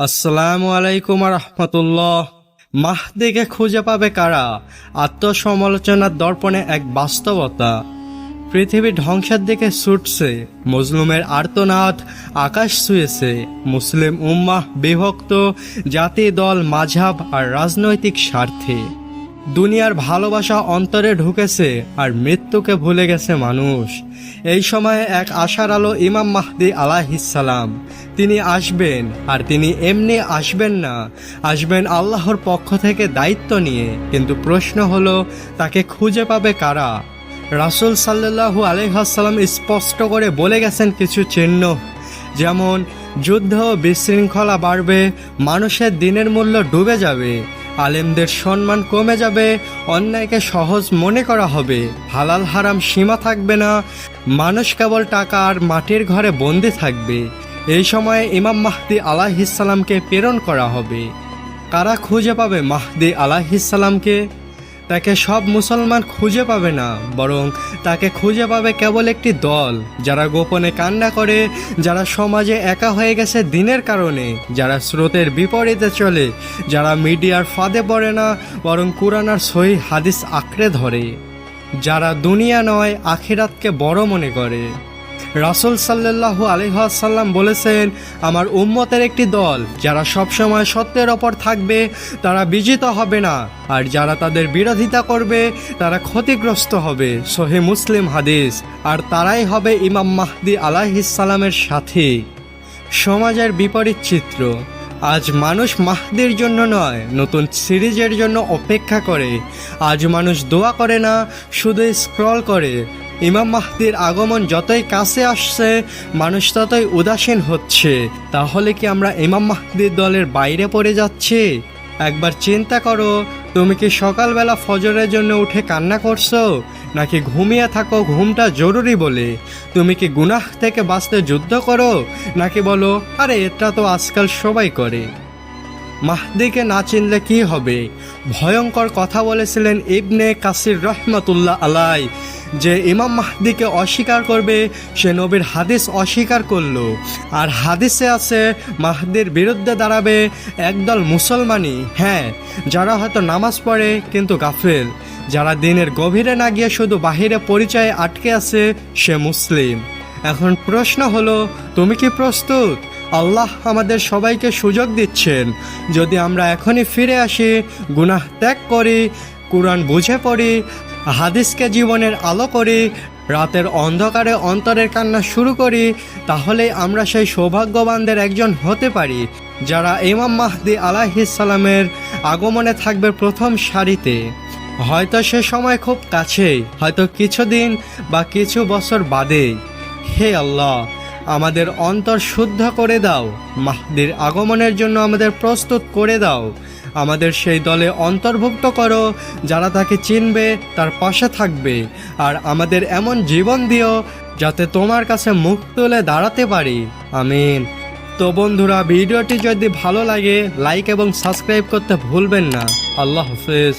আসসালামু আলাইকুম রহমতুল্লাহ। মাহদিকে খুঁজে পাবে কারা? আত্মসমালোচনার দর্পণে এক বাস্তবতা। পৃথিবী ধ্বংসের দিকে ছুটছে, মজলুমের আর্তনাদ আকাশ ছুঁয়েছে। মুসলিম উম্মাহ বিভক্ত, জাতি, দল, মাঝহাব আর রাজনৈতিক স্বার্থে। দুনিয়ার ভালোবাসা অন্তরে ঢুকেছে আর মৃত্যুকে ভুলে গেছে মানুষ। এই সময়ে এক আশার আলো ইমাম মাহদি আলাইহিসসালাম। তিনি আসবেন, আর তিনি এমনি আসবেন না, আসবেন আল্লাহর পক্ষ থেকে দায়িত্ব নিয়ে। কিন্তু প্রশ্ন হলো, তাকে খুঁজে পাবে কারা? রাসূল সাল্লাল্লাহু আলাইহি ওয়াসাল্লাম স্পষ্ট করে বলে গেছেন কিছু চিহ্ন, যেমন যুদ্ধ, বিশৃঙ্খলা বাড়বে, মানুষের দিনের মূল্য ডুবে যাবে, আলেমদের সম্মান কমে যাবে, অন্যায়কে সহজ মনে করা হবে, হালাল হারাম সীমা থাকবে না, মানুষ কেবল টাকা আর মাটির ঘরে বন্দি থাকবে। এই সময়ে ইমাম মাহদি আলাইহিসসালামকে প্রেরণ করা হবে। কারা খুঁজে পাবে মাহদি আলাইহিসসালামকে? তাকে সব মুসলমান খুঁজে পাবে না, বরং তাকে খুঁজে পাবে কেবল একটি দল, যারা গোপনে কান্না করে, যারা সমাজে একা হয়ে গেছে দিনের কারণে, যারা স্রোতের বিপরীতে চলে, যারা মিডিয়ার ফাঁদে পড়ে না, বরং কুরআন আর সহিহ হাদিস আঁকড়ে ধরে, যারা দুনিয়া নয় আখিরাতকে বড় মনে করে। রাসূল সাল্লাল্লাহু আলাইহি ওয়াসাল্লাম বলেছেন, আমার উম্মতের একটি দল যারা সবসময় সত্যের ওপর থাকবে, তারা বিজিত হবে না, আর যারা তাদের বিরোধিতা করবে তারা ক্ষতিগ্রস্ত হবে। সহিহ মুসলিম হাদিস। আর তারাই হবে ইমাম মাহদি আলাইহিসসালামের সাথী। সমাজের বিপরীত চিত্র। আজ মানুষ মাহদির জন্য নয়, নতুন সিরিজের জন্য অপেক্ষা করে। আজ মানুষ দোয়া করে না, শুধু স্ক্রল করে। ইমাম মাহদির আগমন যতই কাছে আসছে, মানুষ ততই উদাসীন হচ্ছে। তাহলে কি আমরা ইমাম মাহদির দলের বাইরে পড়ে যাচ্ছি? একবার চিন্তা করো, তুমি কি সকালবেলা ফজরের জন্য উঠে কান্না করছো, নাকি ঘুমিয়ে থাকো ঘুমটা জরুরি বলে? তুমি কি গুনাহ থেকে বাঁচতে যুদ্ধ করো, নাকি বলো আরে এটা তো আজকাল সবাই করে? মাহদিকে না চিনলে কি হবে? ভয়ঙ্কর কথা বলেছিলেন ইবনে কাসির রহমাতুল্লাহ আলাই, যে ইমাম মাহদিকে অস্বীকার করবে সে নবীর হাদিস অস্বীকার করলো। আর হাদিসে আছে, মাহদির বিরুদ্ধে দাঁড়াবে একদল মুসলমানই, হ্যাঁ, যারা হয়তো নামাজ পড়ে কিন্তু গাফেল, যারা দিনের গভীরে না গিয়ে শুধু বাহিরে পরিচয়ে আটকে আছে, সে মুসলিম। এখন প্রশ্ন হলো, তুমি কি প্রস্তুত? আল্লাহ আমাদের সবাইকে সুযোগ দিচ্ছেন। যদি আমরা এখনই ফিরে আসি, গুনাহ ত্যাগ করি, কুরআন বুঝে পড়ি, হাদিসকে জীবনের আলো করি, রাতের অন্ধকারে অন্তরের কান্না শুরু করি, তাহলে আমরা সেই সৌভাগ্যবানদের একজন হতে পারি, যারা ইমাম মাহদি আলাইহিসসালামের আগমনে থাকবে প্রথম সারিতে। হয়তো সে সময় খুব কাছেই, হয়তো কিছুদিন বা কিছু বছর বাদেই। হে আল্লাহ, আমাদের অন্তর শুদ্ধ করে দাও, মাহদির আগমনের জন্য আমাদের প্রস্তুত করে দাও। আমাদের সেই দলে অন্তর্ভুক্ত করো যারা তাকে চিনবে, তার পাশে থাকবে। আর আমাদের এমন জীবন দিও যাতে তোমার কাছে মুখ তুলে দাঁড়াতে পারি। আমিন। তো বন্ধুরা, ভিডিওটি যদি ভালো লাগে লাইক এবং সাবস্ক্রাইব করতে ভুলবেন না। আল্লাহ হাফেজ।